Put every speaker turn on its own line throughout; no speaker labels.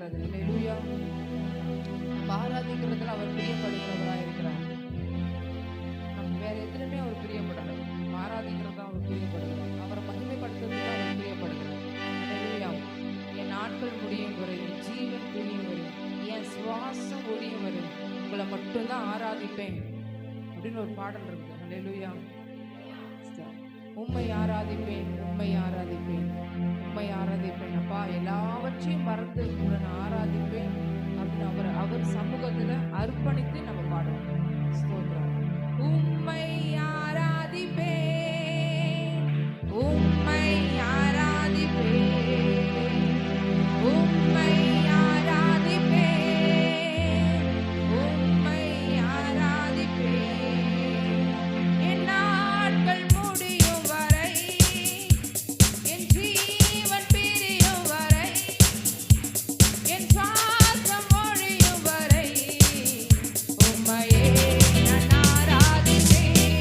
ஆராதிக்கிறது. அல்லேலூயா. ஆராதிக்கிறதுல அவர் பிரியப்படுகிறவராக இருக்கிறார். நம்ம வேற எதுலையுமே அவர் பிரியப்படல. ஆராதிக்கிறது தான் அவர் பிரியப்படுகிறார். அவரை மகிமைப்படுத்துறது தான் அவர் பிரியப்படுகிறார். அல்லேலூயா. என் நாட்கள் முடியும் வரை, என் ஜீவன் பிரியும் வரை, என் சுவாசம் ஒழியும் வரை உங்களை மட்டும்தான் ஆராதிப்பேன் அப்படின்னு ஒரு பாடல் இருக்குது. அல்லேலூயா. உம்மை ஆராதிப்பேன், உம்மை ஆராதிப்பேன், உம்மை ஆராதிப்பேன். அப்பா எல்லாவற்றையும் மறந்து உங்களை நான் ஆராதிப்பேன் அப்படின்னு அவர் சமூகத்துல அர்ப்பணித்து நம்ம பாடுவோம். ஸ்தோத்திரம். உம்மை ஆராதிப்பேன், உம்மை ஆராதிப்பேன், உம்மை ஆராதிப்பேன், உம்மை ஆராதிப்பேன். என் நாட்கள் முடியும் வரை, என் ஜீவன் பிரியும் வரை, என் சுவாசம் ஒழியும் வரை உம்மையே நான் ஆராதிப்பேன்.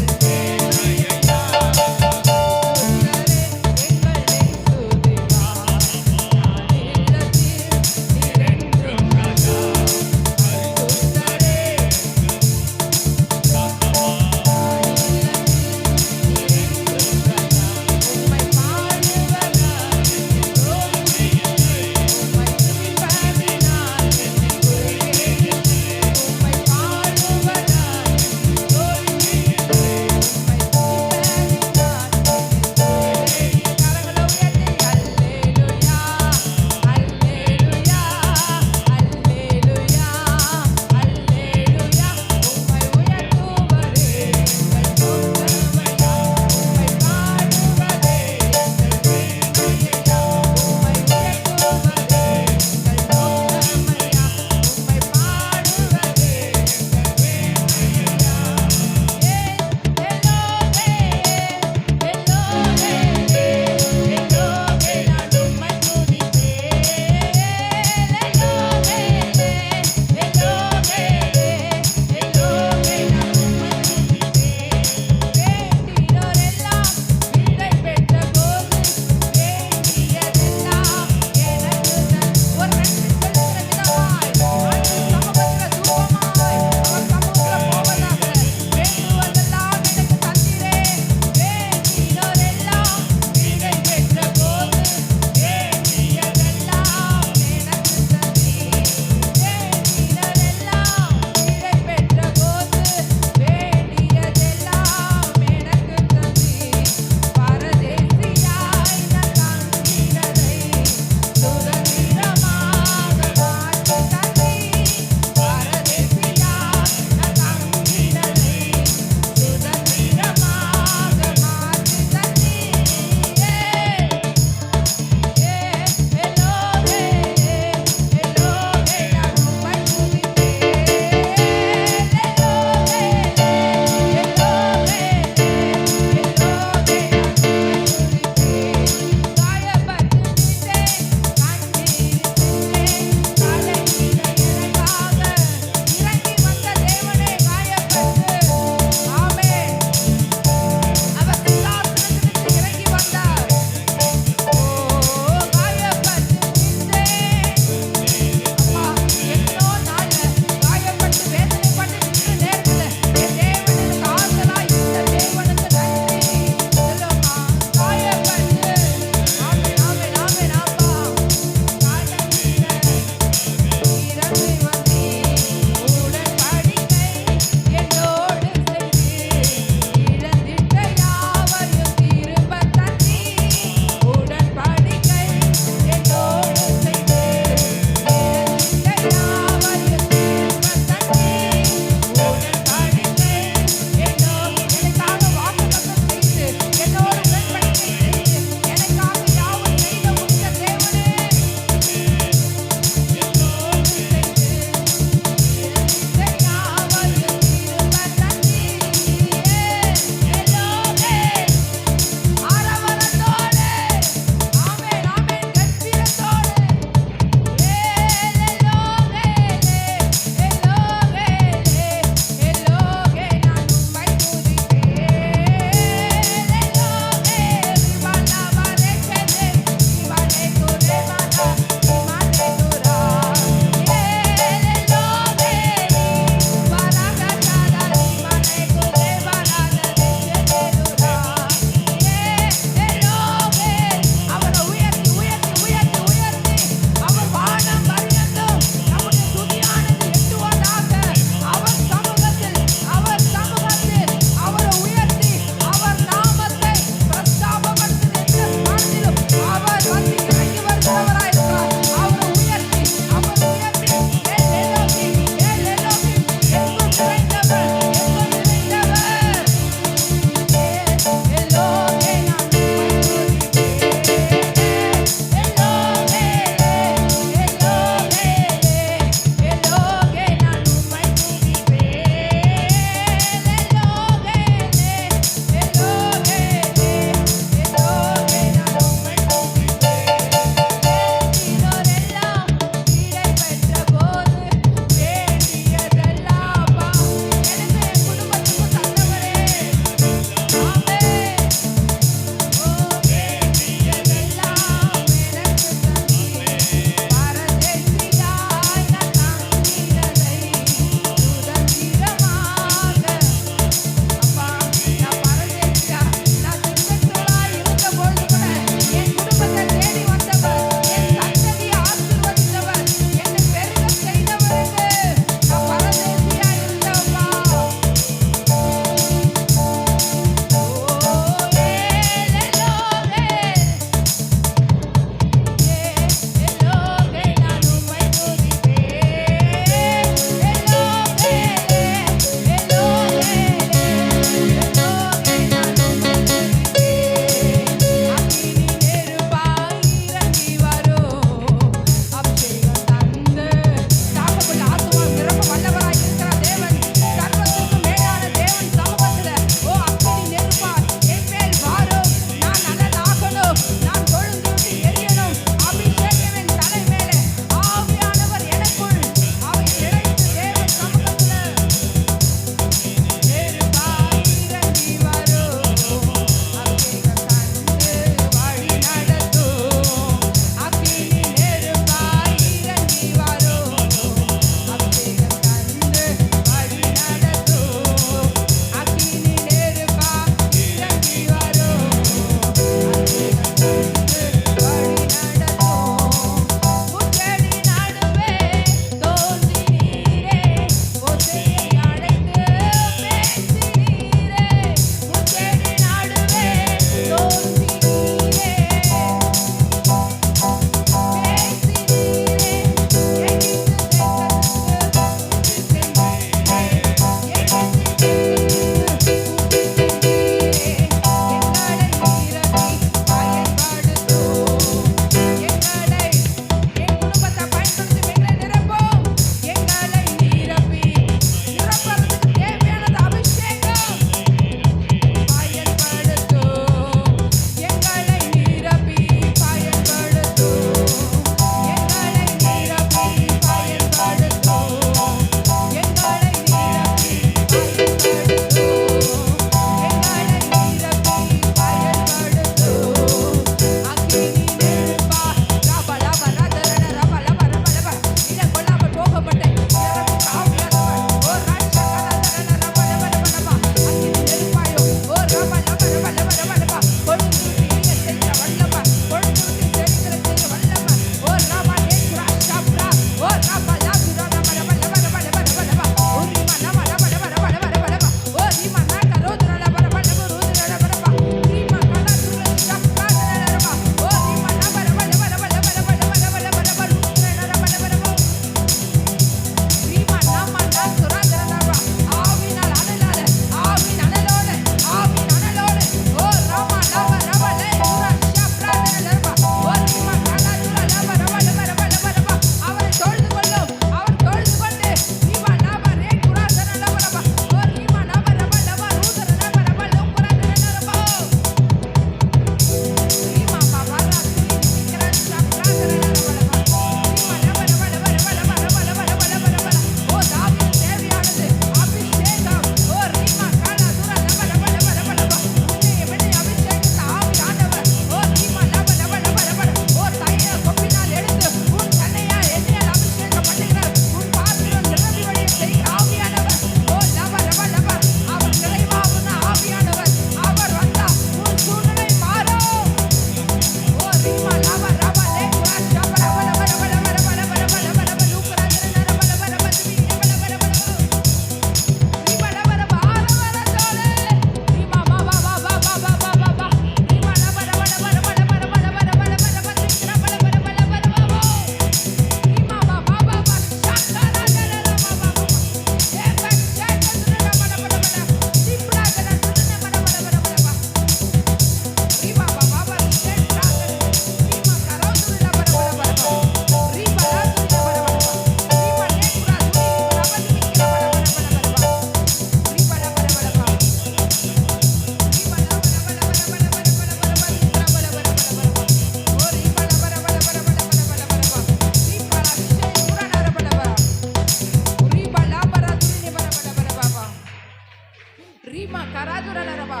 நரபா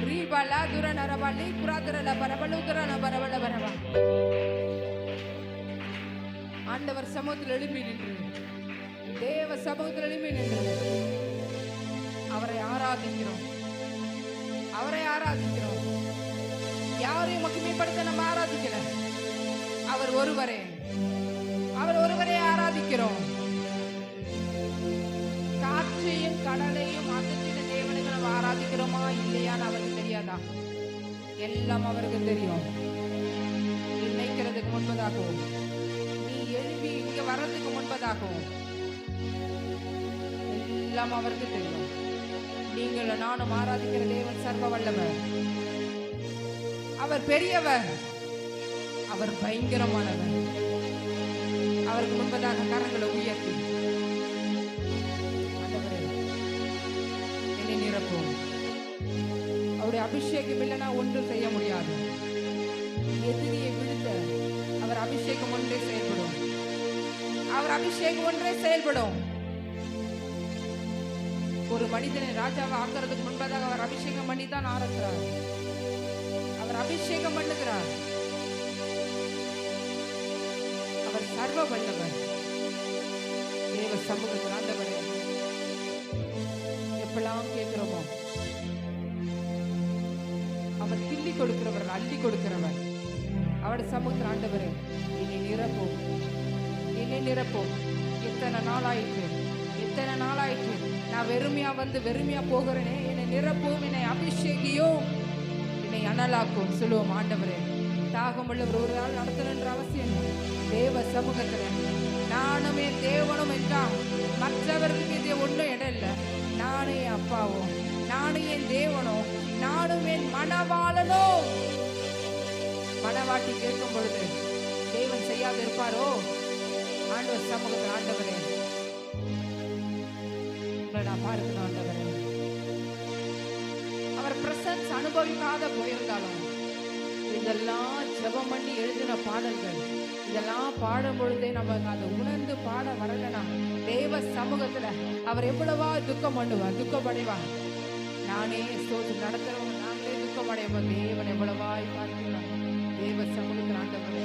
ரீபலா துர நரபா லீ குராதரல பரபலு துர பரபல பரபா. ஆண்டவர் சமூகத்தில் எழுப்பி நின்று, தேவ சமூகத்தில் எழுப்பி நின்று அவரை ஆராதிக்கிறோம், அவரை ஆராதிக்கிறோம். யாரையும் மகிமைப்படுத்த நம்ம ஆராதிக்கல, அவர் ஒருவரே, அவர் ஒருவரே ஆராதிக்கிறோம். காற்றையும் கடலையும் அதற்கின தேவனுக்கு நம்ம ஆராதிக்கிறோமா இல்லையான்னு அவருக்கு தெரியாதா? எல்லாம் அவருக்கு தெரியும். நினைக்கிறதுக்கு முன்பதாகவும், நீ எழுப்பி இங்க வர்றதுக்கு முன்பதாகவும் எல்லாம் அவருக்கு தெரியும். நீங்களும் நானும் ஆராதிக்கிற தேவன் சர்வ வல்லவர், அவர் பெரியவர், அவர் பயங்கரமானவர். அவருக்கு முன்பதாக கரங்களை உயர்த்தி, ஆண்டவரே என்னை நிரப்பும். அவருடைய அபிஷேகம் இல்லைன்னா ஒன்றும் செய்ய முடியாது. எதிரியை விழுத்த அவர் அபிஷேகம் ஒன்றே செயல்படும், அவர் அபிஷேகம் ஒன்றே செயல்படும். ஒரு மனிதனை ராஜாவை ஆக்குறதுக்கு முன்பதாக அவர் அபிஷேகம் பண்ணி தான் ஆரம்பிக்கிறார். அவர் அபிஷேகம் பண்ணுகிறார். அவர் சர்வ வல்லவர். தேவ சமூகத்தில் ஆண்டவரே எப்பெல்லாம் கேட்கிறோமோ அவர் கிள்ளி கொடுக்கிறவர், அள்ளி கொடுக்கிறவர். அவருடைய சமூகத்தில் ஆண்டவரே என்னை நிரப்பும், என்னை நிரப்பும். எத்தனை நாளாயிற்று, எத்தனை நாளாயிற்று நான் வெறுமையா வந்து வெறுமையா போகிறேனே, என்னை நிரப்பும், என்னை அபிஷேகியும், என்னை அனலாக்கும் சொல்லுவோம். ஆண்டவரே தாகம் உள்ளவர் ஒரு நாள் நடத்தணுன்ற அவசியம் தேவ சமூகத்தில். நானும் என் தேவனும் என்றால் மற்றவர்களுக்கு இது ஒன்றும் இடம் இல்லை. நானே அப்பாவும், நானும் என் தேவனும், நானும் என் மணவாளனோ. மணவாட்டி கேட்கும் பொழுது தேவன் செய்யாது இருப்பாரோ? ஆண்டவர் சமூகத்தில் ஆண்டவரே நான் பார்க்கணும். ஆண்டவரே அவர் பிரசன்ஸ் அனுபவிக்காத போயிருந்தாலும் இதெல்லாம் ஜெபம் பண்ணி எழுதின பாடல்கள், இதெல்லாம் பாடும் பொழுதே நமக்கு அதை உணர்ந்து பாட வரலனா தேவ சமூகத்துல அவர் எவ்வளவா துக்கம் பண்ணுவார், துக்கமடைவார். நானே சோறு நடத்துறவங்க நாங்களே துக்கமடைவோம். தேவன் எவ்வளவாய் பார்க்கிறார். தேவ சமூகத்தில் ஆண்டவரே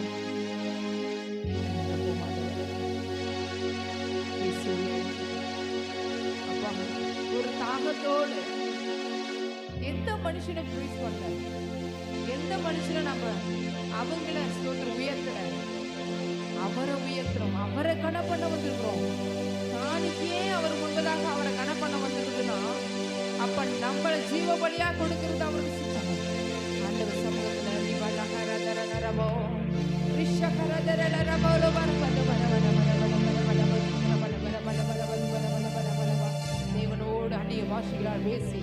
அப்பா ஒரு தாகத்தோடு எந்த மனுஷனை ப்ரீஸ் பண்ண, எந்த மனுஷனை நம்ம அவங்கள ஸ்தோத்திரம் உயர்த்தல, அவரை உயர்த்துறோம், அவரை கண பண்ண வந்திருக்கிறோம். நாளைக்கே அவர் முன்பதாக அவரை கண பண்ண வந்திருக்குன்னா அப்ப நம்மளை ஜீவ பலியா கொடுக்கிறது அவருக்கு சித்தம். ஆண்டவர் சமூகத்துல தேவனோடு அந்நிய பாஷைகளால் பேசி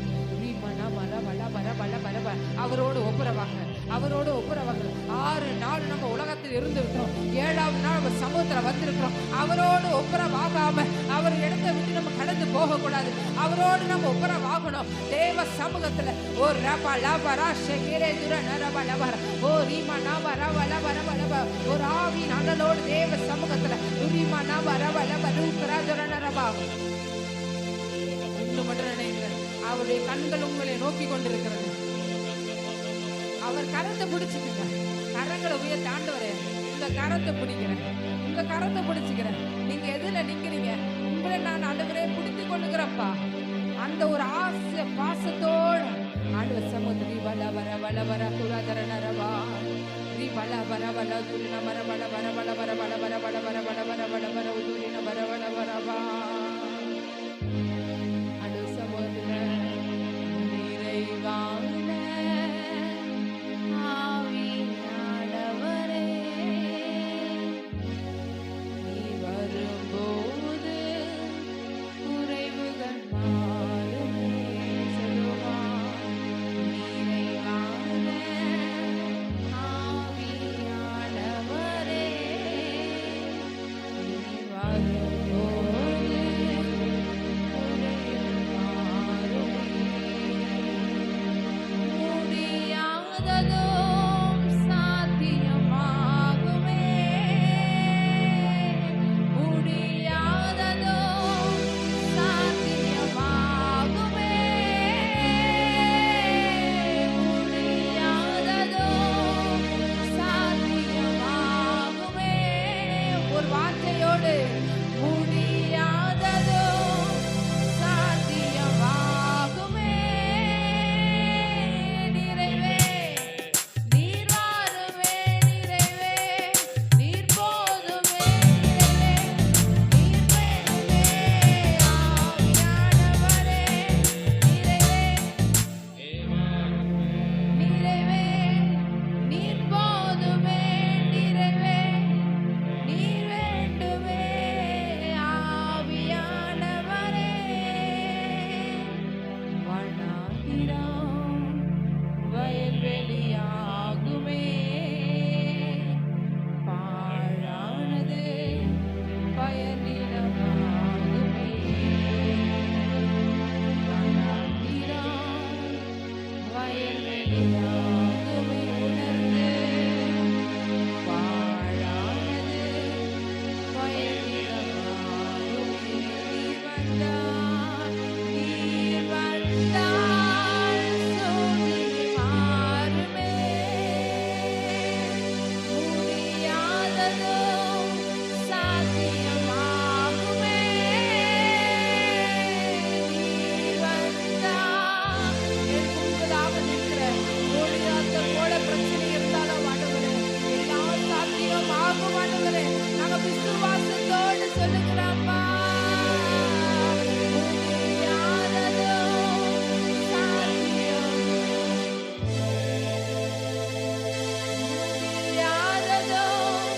அவரோடு ஒப்புரவாங்க, அவரோடு ஒப்புரவாங்க. 6 நாள் நம்ம உலகத்தில் இருந்து விட்டோம், 7வது நாள் நம்ம சமூகத்தில் வந்திருக்கிறோம். அவரோடு ஒப்புரவாகாம அவர் இடத்தை விட்டு நம்ம கடந்து போகக்கூடாது. அவரோடு நம்ம ஒப்புரவாகணும். தேவ சமூகத்தில் ஓ ரபா லபரா ஷெகிரே துர நரபா லபர ஓ ரீமா நபா ரபா லபா ரபா லபா ஒரு ஆவி நகலோடு தேவ சமூகத்தில் ரீமா நபா ரபா லபா ரூபரா துர நரபா. ஒன்று மட்டும் நினைக்கிறேன், அவருடைய கண்கள் உங்களை நோக்கி கொண்டிருக்கிறது. அவர் கரத்தை பிடிச்சுக்குங்க, கரங்களை உயர்த்தி ஆண்டவரே உங்க கரத்தை பிடிக்கிறேன், உங்க கரத்தை பிடிச்சுக்கிறேன். நீங்க எதுல நிக்கிறீங்க, உங்களை நான் ஆண்டவரே பிடித்து கொள்ளுகிறப்பா. அந்த ஒரு ஆசை பாசத்தோடு ஆண்டவர் சமூகத்தில் வல வர வல வர குராதர நரவா ரீ வல வர வல துரின வர வல வர வல வர வல வர வல வர வல வர வல வர உதுரின வர வல வரவா. ஆண்டவர் சமூகத்தில் நிறைவான நிலம் வயல்வெளியாகுமே, பாழானது பயன் நிலமாகுமே. நிலம் வயல்வெளியாகுமே, உணர்ந்து பாழானது பயன் நிலமாகுமே. நீர் வந்தால் சூழ்நிலை மாறுமே, முடியாததும் சாத்தியமாகுமே. நீர் வந்தால் என் முன்பதாக நிற்கிற கோலியாத்தை போல பிரச்சனை இருந்தாலும் ஆண்டவரே, எல்லாம் சாத்தியமாகும் ஆண்டவரே. நாங்க விசுவாசத்தோடு சொல்லுகிறோம்ப்பா. முடியாததும் சாத்தியம், முடியாததும்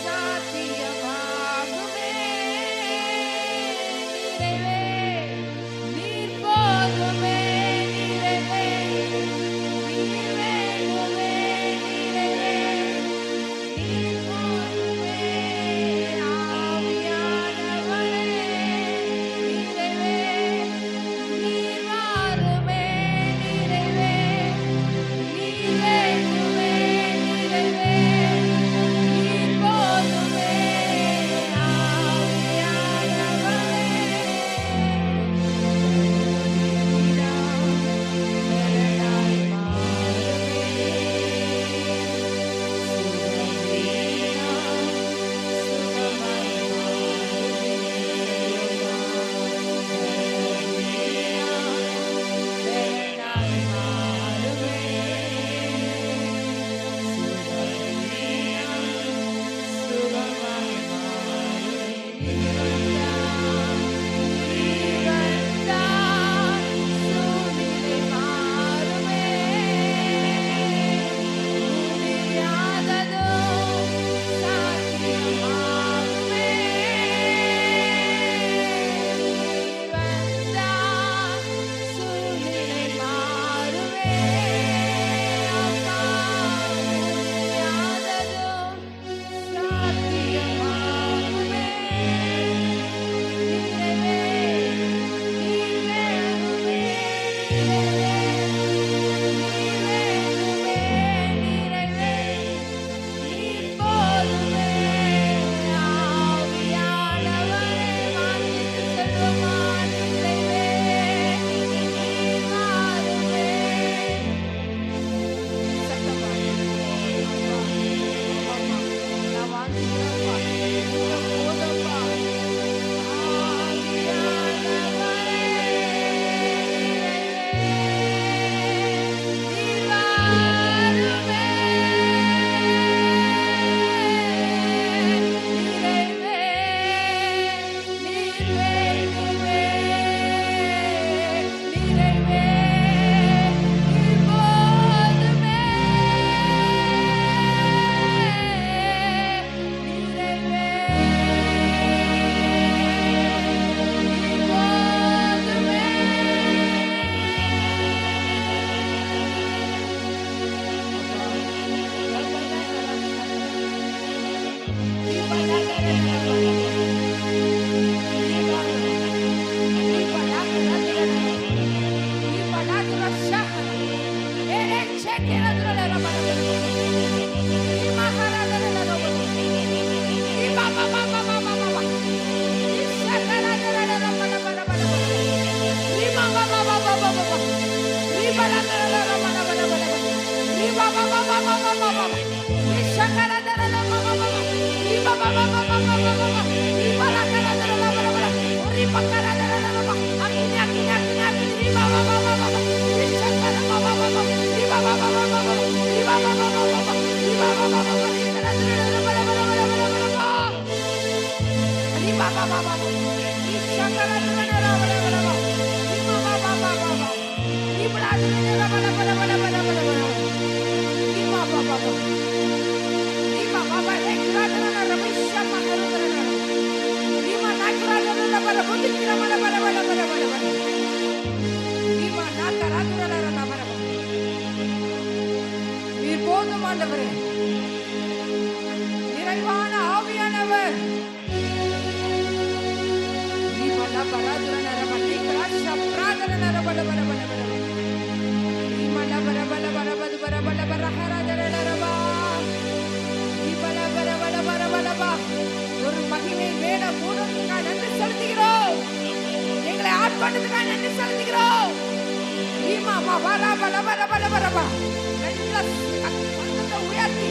சாத்தியமாகுமே. நிறைவே நீர் போதுமே, நிறைவே நீர் வேண்டுமே, நிறைவே நீர் போதுமே. ஆவியானவரே, நிறைவே நீர் வாருமே, நிறைவே நீர் வேண்டுமே, நிறைவே நீர் போதுமே. Para ஆண்டவரே. நிறைவான ஆவியானவர் ஒரு மகிமை வேடம் மூடுவதற்காக நன்றி செலுத்துகிறோம். எங்களை ஆட்கொண்டதுக்காக நன்றி செலுத்துகிறோம். உயர்த்தி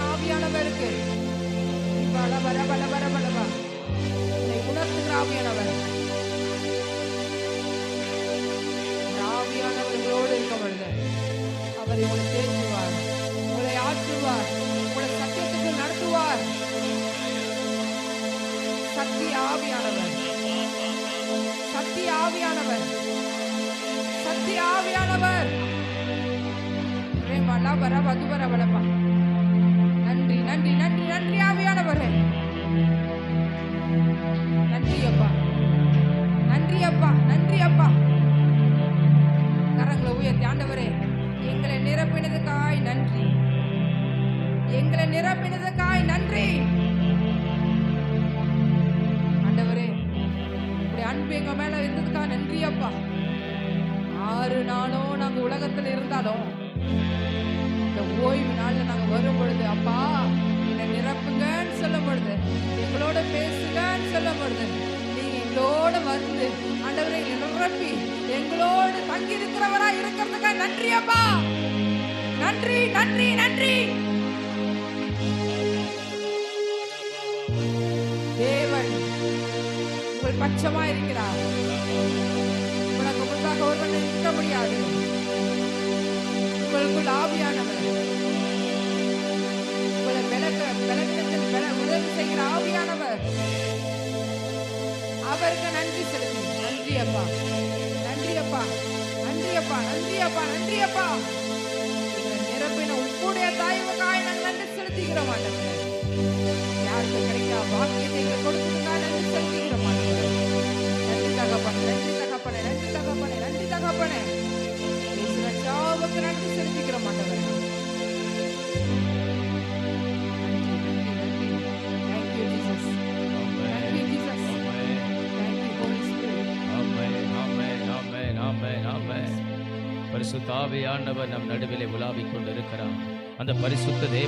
ஆவியானவருக்கு உணர்த்துகிற ஆவியானவர் ஆவியானவர்களோடு இருக்க பொழுது அவர் உங்களை தேற்றுவார், உங்களை ஆற்றுவார், உங்களை சத்தியத்துக்கு நடத்துவார். சத்திய ஆவியானவர், சத்திய ஆவியானவர், சத்திய ஆவியானவர். நன்றி நன்றி நன்றி நன்றி ஆவியானவரே. நன்றி அப்பா, நன்றி அப்பா, நன்றி அப்பா. கரங்களை உயர்த்தி ஆண்டவரே, எங்களை நிரப்பினதுக்காய் நன்றி, எங்களை நிரப்பினதுக்காய் நன்றி ஆண்டவரே. இப்படி அன்பு எங்க மேல இருந்ததுக்காக நன்றி அப்பா. 6 நாளும் நாங்க உலகத்துல இருந்தாலும் இந்த ஓய்வு நாள்ல நாங்க வரும் பொழுது அப்பா என்னை நிரப்புங்கன்னு சொல்லும் பொழுது, எங்களோட பேசுங்கன்னு சொல்லும் பொழுது, நீங்க எங்களோட வந்து ஆண்டவரை நிரப்பி எங்களோடு தங்கி இருக்கிறவரா இருக்கிறதுக்காக நன்றி அப்பா. நன்றி நன்றி நன்றி. தேவன் உங்கள் பட்சமா இருக்கிறார். உனக்கு முன்பாக ஒருவன் நிற்க முடியாது. உங்களுக்குள் ஆவியானவர் உங்களை பலவீனத்தில் உதவி செய்கிற ஆவியானவர், அவருக்கு நன்றி செலுத்தி நன்றி அப்பா, நன்றி அப்பா, நன்றி அப்பா, நன்றி அப்பா, நன்றி அப்பா. நிரப்பின உங்களுடைய தாய்வுக்காய் நாங்கள் நன்றி செலுத்துகிறோம் ஆண்டவரே. யாருக்கு கிடைக்கா வாக்கியத்தை கொடுத்ததுக்காக நன்றி செலுத்துகிறோம் ஆண்டவரே. நன்றி தகப்பனே, நன்றி தகப்பனே, நன்றி தகப்பனே, நன்றி தகப்பனே. நன்றி செலுத்துகிறோம் ஆண்டவரே.
பரிசுத்த ஆவியானவர் நம் நடுவிலே உலாவிக் கொண்டிருக்கிறார். அந்த பரிசுத்த